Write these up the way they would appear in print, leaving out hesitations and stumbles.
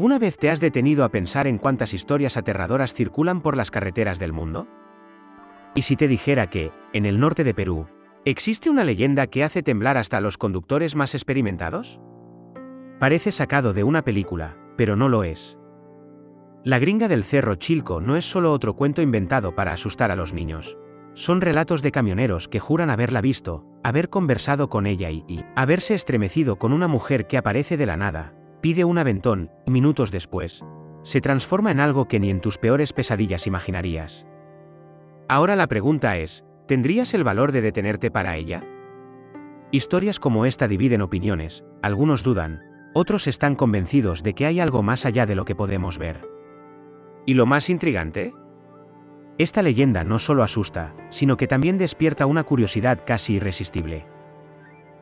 ¿Una vez te has detenido a pensar en cuántas historias aterradoras circulan por las carreteras del mundo? ¿Y si te dijera que, en el norte de Perú, existe una leyenda que hace temblar hasta a los conductores más experimentados? Parece sacado de una película, pero no lo es. La gringa del Cerro Chilco no es solo otro cuento inventado para asustar a los niños. Son relatos de camioneros que juran haberla visto, haber conversado con ella y haberse estremecido con una mujer que aparece de la nada, pide un aventón, y minutos después, se transforma en algo que ni en tus peores pesadillas imaginarías. Ahora la pregunta es, ¿tendrías el valor de detenerte para ella? Historias como esta dividen opiniones, algunos dudan, otros están convencidos de que hay algo más allá de lo que podemos ver. ¿Y lo más intrigante? Esta leyenda no solo asusta, sino que también despierta una curiosidad casi irresistible.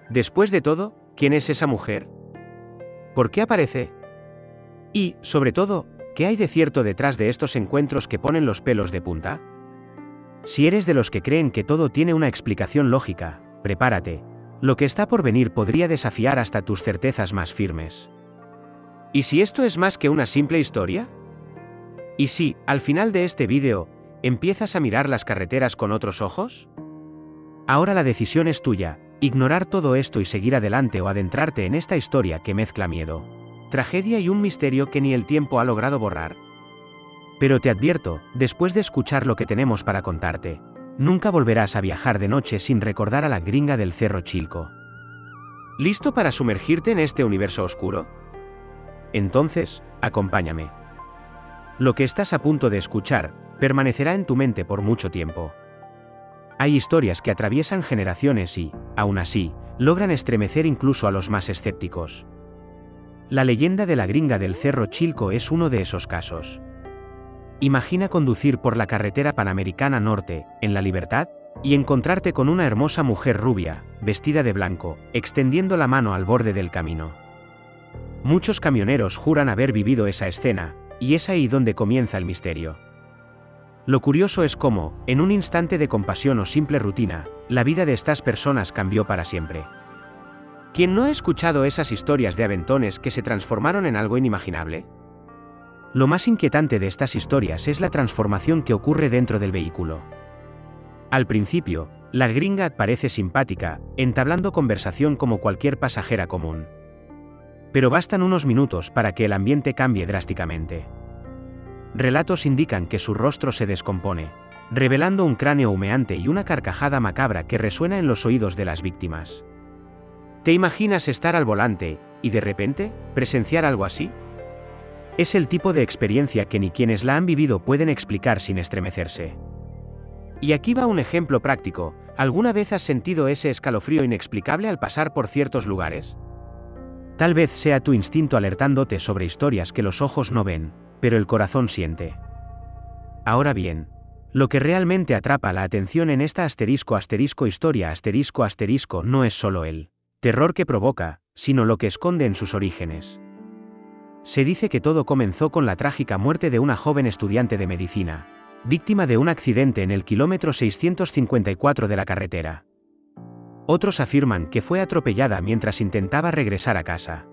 Después de todo, ¿quién es esa mujer? ¿Por qué aparece? Y, sobre todo, ¿qué hay de cierto detrás de estos encuentros que ponen los pelos de punta? Si eres de los que creen que todo tiene una explicación lógica, prepárate. Lo que está por venir podría desafiar hasta tus certezas más firmes. ¿Y si esto es más que una simple historia? ¿Y si, al final de este vídeo, empiezas a mirar las carreteras con otros ojos? Ahora la decisión es tuya, ignorar todo esto y seguir adelante o adentrarte en esta historia que mezcla miedo, tragedia y un misterio que ni el tiempo ha logrado borrar. Pero te advierto, después de escuchar lo que tenemos para contarte, nunca volverás a viajar de noche sin recordar a la gringa del Cerro Chilco. ¿Listo para sumergirte en este universo oscuro? Entonces, acompáñame. Lo que estás a punto de escuchar, permanecerá en tu mente por mucho tiempo. Hay historias que atraviesan generaciones y, aún así, logran estremecer incluso a los más escépticos. La leyenda de la gringa del Cerro Chilco es uno de esos casos. Imagina conducir por la carretera Panamericana Norte, en La Libertad, y encontrarte con una hermosa mujer rubia, vestida de blanco, extendiendo la mano al borde del camino. Muchos camioneros juran haber vivido esa escena, y es ahí donde comienza el misterio. Lo curioso es cómo, en un instante de compasión o simple rutina, la vida de estas personas cambió para siempre. ¿Quién no ha escuchado esas historias de aventones que se transformaron en algo inimaginable? Lo más inquietante de estas historias es la transformación que ocurre dentro del vehículo. Al principio, la gringa parece simpática, entablando conversación como cualquier pasajera común. Pero bastan unos minutos para que el ambiente cambie drásticamente. Relatos indican que su rostro se descompone, revelando un cráneo humeante y una carcajada macabra que resuena en los oídos de las víctimas. ¿Te imaginas estar al volante, y de repente, presenciar algo así? Es el tipo de experiencia que ni quienes la han vivido pueden explicar sin estremecerse. Y aquí va un ejemplo práctico. ¿Alguna vez has sentido ese escalofrío inexplicable al pasar por ciertos lugares? Tal vez sea tu instinto alertándote sobre historias que los ojos no ven, pero el corazón siente. Ahora bien, lo que realmente atrapa la atención en esta historia no es solo el terror que provoca, sino lo que esconde en sus orígenes. Se dice que todo comenzó con la trágica muerte de una joven estudiante de medicina, víctima de un accidente en el kilómetro 654 de la carretera. Otros afirman que fue atropellada mientras intentaba regresar a casa.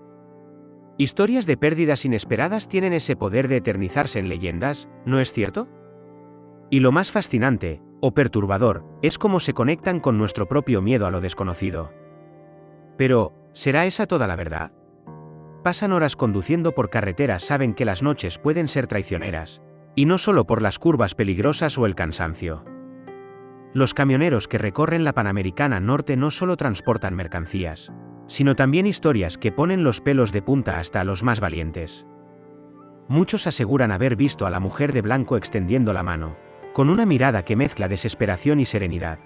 Historias de pérdidas inesperadas tienen ese poder de eternizarse en leyendas, ¿no es cierto? Y lo más fascinante, o perturbador, es cómo se conectan con nuestro propio miedo a lo desconocido. Pero, ¿será esa toda la verdad? Pasan horas conduciendo por carreteras, saben que las noches pueden ser traicioneras, y no solo por las curvas peligrosas o el cansancio. Los camioneros que recorren la Panamericana Norte no solo transportan mercancías, sino también historias que ponen los pelos de punta hasta a los más valientes. Muchos aseguran haber visto a la mujer de blanco extendiendo la mano, con una mirada que mezcla desesperación y serenidad.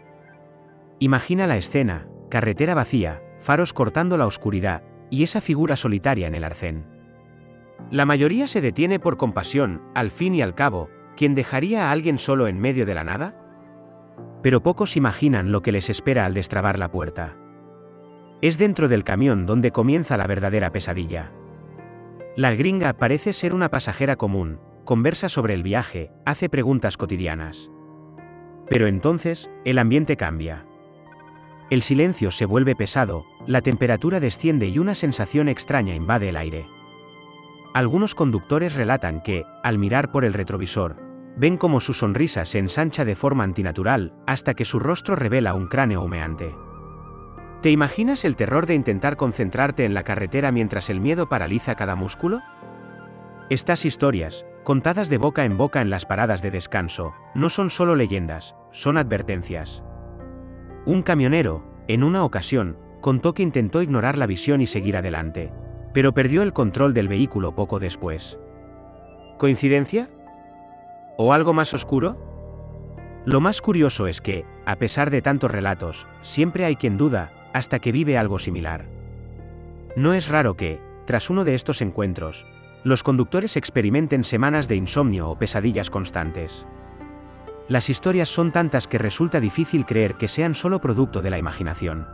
Imagina la escena, carretera vacía, faros cortando la oscuridad, y esa figura solitaria en el arcén. La mayoría se detiene por compasión, al fin y al cabo, ¿quién dejaría a alguien solo en medio de la nada? Pero pocos imaginan lo que les espera al destrabar la puerta. Es dentro del camión donde comienza la verdadera pesadilla. La gringa parece ser una pasajera común, conversa sobre el viaje, hace preguntas cotidianas. Pero entonces, el ambiente cambia. El silencio se vuelve pesado, la temperatura desciende y una sensación extraña invade el aire. Algunos conductores relatan que, al mirar por el retrovisor, ven como su sonrisa se ensancha de forma antinatural, hasta que su rostro revela un cráneo humeante. ¿Te imaginas el terror de intentar concentrarte en la carretera mientras el miedo paraliza cada músculo? Estas historias, contadas de boca en las paradas de descanso, no son solo leyendas, son advertencias. Un camionero, en una ocasión, contó que intentó ignorar la visión y seguir adelante, pero perdió el control del vehículo poco después. ¿Coincidencia? ¿O algo más oscuro? Lo más curioso es que, a pesar de tantos relatos, siempre hay quien duda, hasta que vive algo similar. No es raro que, tras uno de estos encuentros, los conductores experimenten semanas de insomnio o pesadillas constantes. Las historias son tantas que resulta difícil creer que sean solo producto de la imaginación.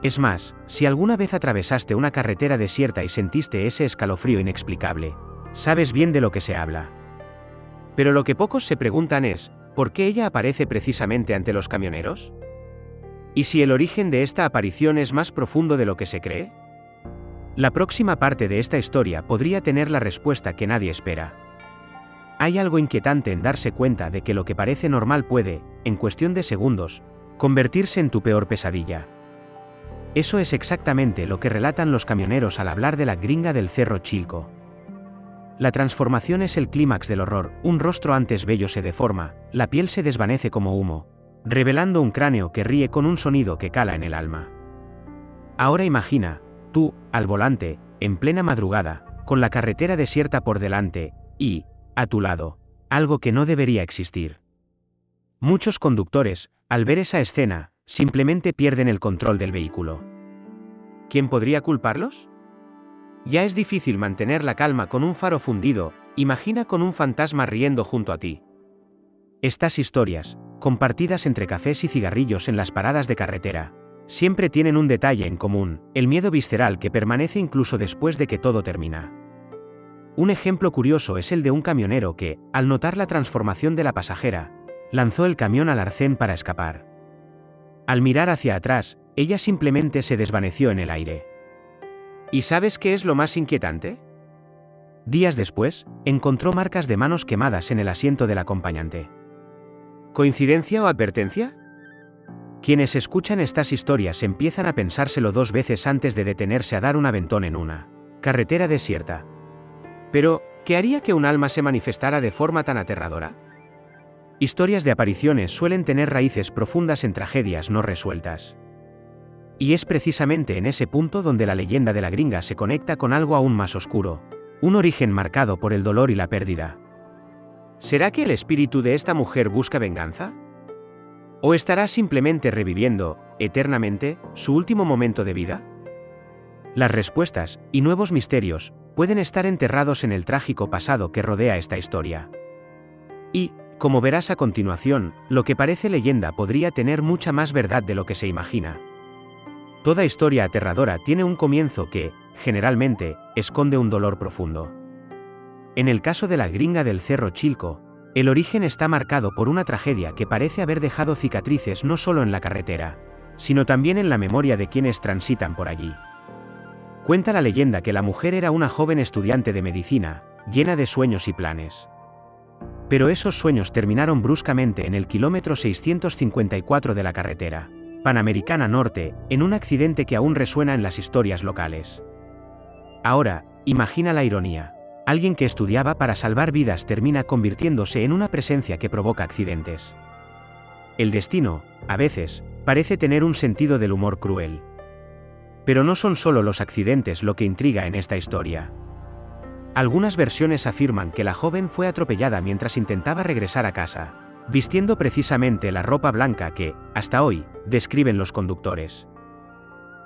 Es más, si alguna vez atravesaste una carretera desierta y sentiste ese escalofrío inexplicable, sabes bien de lo que se habla. Pero lo que pocos se preguntan es, ¿por qué ella aparece precisamente ante los camioneros? ¿Y si el origen de esta aparición es más profundo de lo que se cree? La próxima parte de esta historia podría tener la respuesta que nadie espera. Hay algo inquietante en darse cuenta de que lo que parece normal puede, en cuestión de segundos, convertirse en tu peor pesadilla. Eso es exactamente lo que relatan los camioneros al hablar de la gringa del Cerro Chilco. La transformación es el clímax del horror, un rostro antes bello se deforma, la piel se desvanece como humo, revelando un cráneo que ríe con un sonido que cala en el alma. Ahora imagina, tú, al volante, en plena madrugada, con la carretera desierta por delante, y, a tu lado, algo que no debería existir. Muchos conductores, al ver esa escena, simplemente pierden el control del vehículo. ¿Quién podría culparlos? Ya es difícil mantener la calma con un faro fundido, imagina con un fantasma riendo junto a ti. Estas historias, compartidas entre cafés y cigarrillos en las paradas de carretera, siempre tienen un detalle en común, el miedo visceral que permanece incluso después de que todo termina. Un ejemplo curioso es el de un camionero que, al notar la transformación de la pasajera, lanzó el camión al arcén para escapar. Al mirar hacia atrás, ella simplemente se desvaneció en el aire. ¿Y sabes qué es lo más inquietante? Días después, encontró marcas de manos quemadas en el asiento del acompañante. ¿Coincidencia o advertencia? Quienes escuchan estas historias empiezan a pensárselo dos veces antes de detenerse a dar un aventón en una carretera desierta. Pero, ¿qué haría que un alma se manifestara de forma tan aterradora? Historias de apariciones suelen tener raíces profundas en tragedias no resueltas. Y es precisamente en ese punto donde la leyenda de la gringa se conecta con algo aún más oscuro, un origen marcado por el dolor y la pérdida. ¿Será que el espíritu de esta mujer busca venganza? ¿O estará simplemente reviviendo, eternamente, su último momento de vida? Las respuestas, y nuevos misterios, pueden estar enterrados en el trágico pasado que rodea esta historia. Y, como verás a continuación, lo que parece leyenda podría tener mucha más verdad de lo que se imagina. Toda historia aterradora tiene un comienzo que, generalmente, esconde un dolor profundo. En el caso de la gringa del Cerro Chilco, el origen está marcado por una tragedia que parece haber dejado cicatrices no solo en la carretera, sino también en la memoria de quienes transitan por allí. Cuenta la leyenda que la mujer era una joven estudiante de medicina, llena de sueños y planes. Pero esos sueños terminaron bruscamente en el kilómetro 654 de la carretera Panamericana Norte, en un accidente que aún resuena en las historias locales. Ahora, imagina la ironía. Alguien que estudiaba para salvar vidas termina convirtiéndose en una presencia que provoca accidentes. El destino, a veces, parece tener un sentido del humor cruel. Pero no son solo los accidentes lo que intriga en esta historia. Algunas versiones afirman que la joven fue atropellada mientras intentaba regresar a casa, vistiendo precisamente la ropa blanca que, hasta hoy, describen los conductores.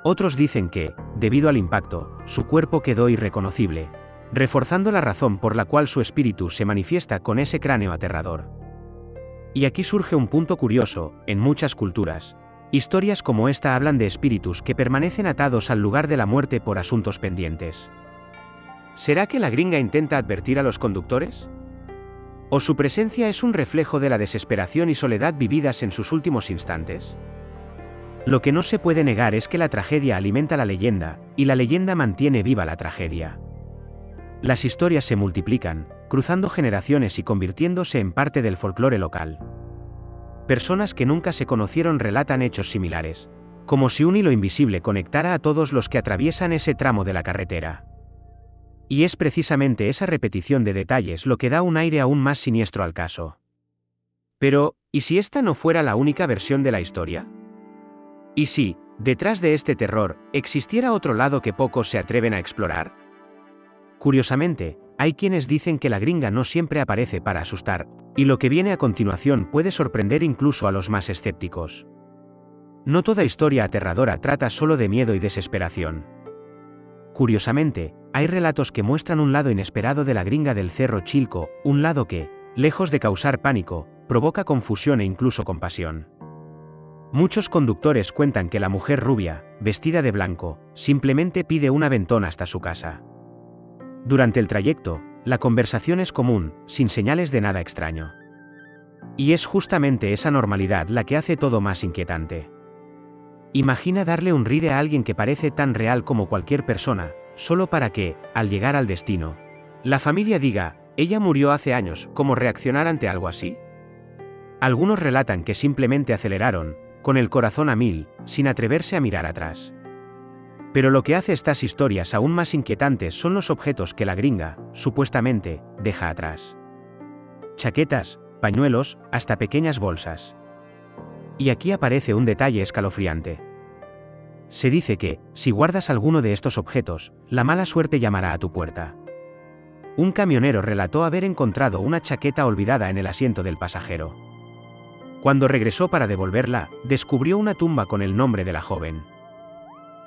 Otros dicen que, debido al impacto, su cuerpo quedó irreconocible, reforzando la razón por la cual su espíritu se manifiesta con ese cráneo aterrador. Y aquí surge un punto curioso, en muchas culturas, historias como esta hablan de espíritus que permanecen atados al lugar de la muerte por asuntos pendientes. ¿Será que la gringa intenta advertir a los conductores? ¿O su presencia es un reflejo de la desesperación y soledad vividas en sus últimos instantes? Lo que no se puede negar es que la tragedia alimenta la leyenda, y la leyenda mantiene viva la tragedia. Las historias se multiplican, cruzando generaciones y convirtiéndose en parte del folclore local. Personas que nunca se conocieron relatan hechos similares, como si un hilo invisible conectara a todos los que atraviesan ese tramo de la carretera. Y es precisamente esa repetición de detalles lo que da un aire aún más siniestro al caso. Pero, ¿y si esta no fuera la única versión de la historia? ¿Y si, detrás de este terror, existiera otro lado que pocos se atreven a explorar? Curiosamente, hay quienes dicen que la gringa no siempre aparece para asustar, y lo que viene a continuación puede sorprender incluso a los más escépticos. No toda historia aterradora trata solo de miedo y desesperación. Curiosamente, hay relatos que muestran un lado inesperado de la gringa del Cerro Chilco, un lado que, lejos de causar pánico, provoca confusión e incluso compasión. Muchos conductores cuentan que la mujer rubia, vestida de blanco, simplemente pide un aventón hasta su casa. Durante el trayecto, la conversación es común, sin señales de nada extraño. Y es justamente esa normalidad la que hace todo más inquietante. Imagina darle un ride a alguien que parece tan real como cualquier persona, solo para que, al llegar al destino, la familia diga, ella murió hace años, ¿cómo reaccionar ante algo así? Algunos relatan que simplemente aceleraron, con el corazón a mil, sin atreverse a mirar atrás. Pero lo que hace estas historias aún más inquietantes son los objetos que la gringa, supuestamente, deja atrás. Chaquetas, pañuelos, hasta pequeñas bolsas. Y aquí aparece un detalle escalofriante. Se dice que, si guardas alguno de estos objetos, la mala suerte llamará a tu puerta. Un camionero relató haber encontrado una chaqueta olvidada en el asiento del pasajero. Cuando regresó para devolverla, descubrió una tumba con el nombre de la joven.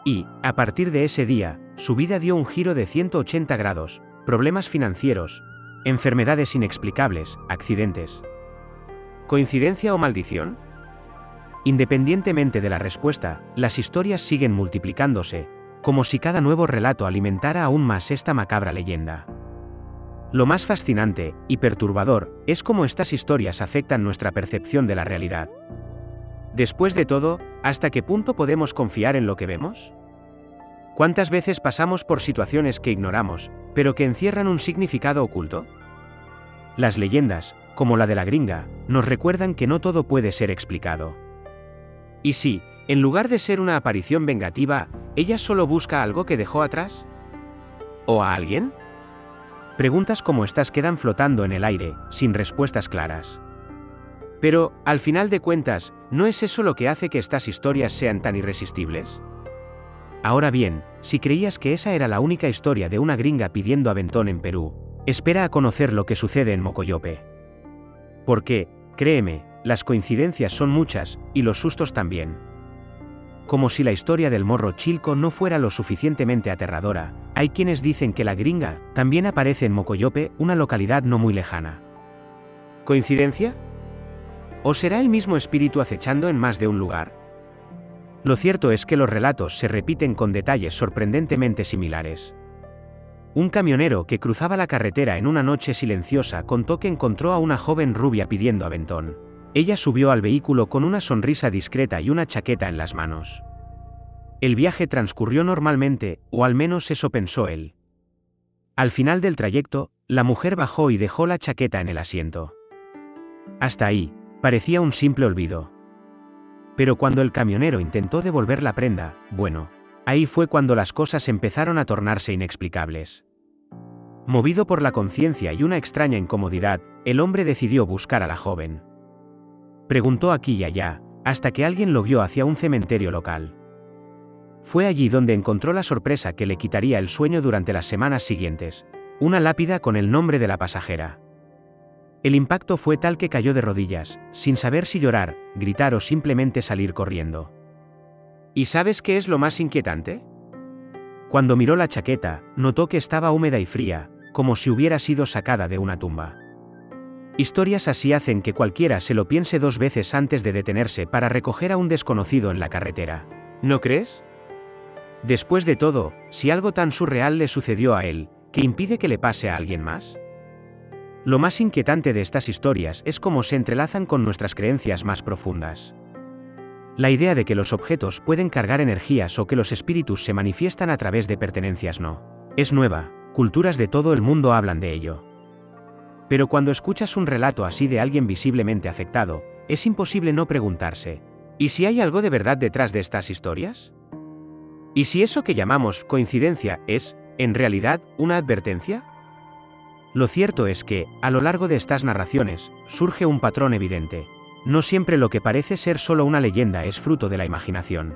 Y, a partir de ese día, su vida dio un giro de 180 grados, problemas financieros, enfermedades inexplicables, accidentes. ¿Coincidencia o maldición? Independientemente de la respuesta, las historias siguen multiplicándose, como si cada nuevo relato alimentara aún más esta macabra leyenda. Lo más fascinante, y perturbador, es cómo estas historias afectan nuestra percepción de la realidad. Después de todo, ¿hasta qué punto podemos confiar en lo que vemos? ¿Cuántas veces pasamos por situaciones que ignoramos, pero que encierran un significado oculto? Las leyendas, como la de la gringa, nos recuerdan que no todo puede ser explicado. ¿Y si, en lugar de ser una aparición vengativa, ella solo busca algo que dejó atrás? ¿O a alguien? Preguntas como estas quedan flotando en el aire, sin respuestas claras. Pero, al final de cuentas, ¿no es eso lo que hace que estas historias sean tan irresistibles? Ahora bien, si creías que esa era la única historia de una gringa pidiendo aventón en Perú, espera a conocer lo que sucede en Mocoyope. Porque, créeme, las coincidencias son muchas, y los sustos también. Como si la historia del Morro Chilco no fuera lo suficientemente aterradora, hay quienes dicen que la gringa también aparece en Mocoyope, una localidad no muy lejana. ¿Coincidencia? ¿O será el mismo espíritu acechando en más de un lugar? Lo cierto es que los relatos se repiten con detalles sorprendentemente similares. Un camionero que cruzaba la carretera en una noche silenciosa contó que encontró a una joven rubia pidiendo aventón. Ella subió al vehículo con una sonrisa discreta y una chaqueta en las manos. El viaje transcurrió normalmente, o al menos eso pensó él. Al final del trayecto, la mujer bajó y dejó la chaqueta en el asiento. Hasta ahí, parecía un simple olvido. Pero cuando el camionero intentó devolver la prenda, bueno, ahí fue cuando las cosas empezaron a tornarse inexplicables. Movido por la conciencia y una extraña incomodidad, el hombre decidió buscar a la joven. Preguntó aquí y allá, hasta que alguien lo guió hacia un cementerio local. Fue allí donde encontró la sorpresa que le quitaría el sueño durante las semanas siguientes, una lápida con el nombre de la pasajera. El impacto fue tal que cayó de rodillas, sin saber si llorar, gritar o simplemente salir corriendo. ¿Y sabes qué es lo más inquietante? Cuando miró la chaqueta, notó que estaba húmeda y fría, como si hubiera sido sacada de una tumba. Historias así hacen que cualquiera se lo piense dos veces antes de detenerse para recoger a un desconocido en la carretera. ¿No crees? Después de todo, si algo tan surreal le sucedió a él, ¿qué impide que le pase a alguien más? Lo más inquietante de estas historias es cómo se entrelazan con nuestras creencias más profundas. La idea de que los objetos pueden cargar energías o que los espíritus se manifiestan a través de pertenencias no es nueva, culturas de todo el mundo hablan de ello. Pero cuando escuchas un relato así de alguien visiblemente afectado, es imposible no preguntarse, ¿y si hay algo de verdad detrás de estas historias? ¿Y si eso que llamamos coincidencia es, en realidad, una advertencia? Lo cierto es que, a lo largo de estas narraciones, surge un patrón evidente. No siempre lo que parece ser solo una leyenda es fruto de la imaginación.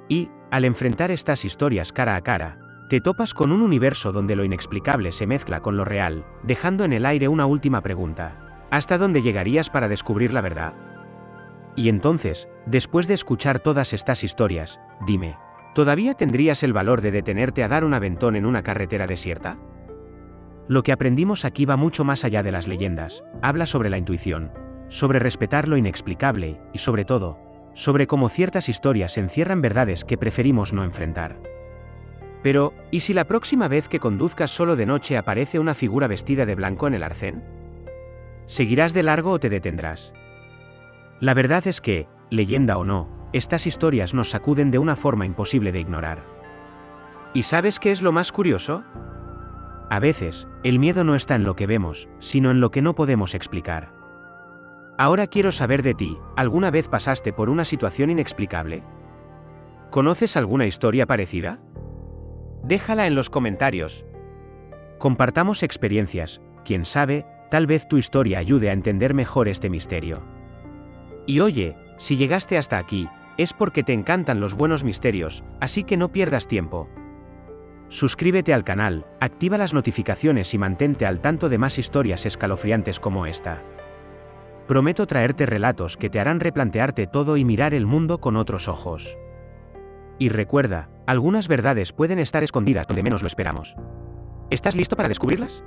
Y, al enfrentar estas historias cara a cara, te topas con un universo donde lo inexplicable se mezcla con lo real, dejando en el aire una última pregunta. ¿Hasta dónde llegarías para descubrir la verdad? Y entonces, después de escuchar todas estas historias, dime, ¿todavía tendrías el valor de detenerte a dar un aventón en una carretera desierta? Lo que aprendimos aquí va mucho más allá de las leyendas, habla sobre la intuición, sobre respetar lo inexplicable, y sobre todo, sobre cómo ciertas historias encierran verdades que preferimos no enfrentar. Pero, ¿y si la próxima vez que conduzcas solo de noche aparece una figura vestida de blanco en el arcén? ¿Seguirás de largo o te detendrás? La verdad es que, leyenda o no, estas historias nos sacuden de una forma imposible de ignorar. ¿Y sabes qué es lo más curioso? A veces, el miedo no está en lo que vemos, sino en lo que no podemos explicar. Ahora quiero saber de ti, ¿alguna vez pasaste por una situación inexplicable? ¿Conoces alguna historia parecida? Déjala en los comentarios. Compartamos experiencias, quién sabe, tal vez tu historia ayude a entender mejor este misterio. Y oye, si llegaste hasta aquí, es porque te encantan los buenos misterios, así que no pierdas tiempo. Suscríbete al canal, activa las notificaciones y mantente al tanto de más historias escalofriantes como esta. Prometo traerte relatos que te harán replantearte todo y mirar el mundo con otros ojos. Y recuerda, algunas verdades pueden estar escondidas donde menos lo esperamos. ¿Estás listo para descubrirlas?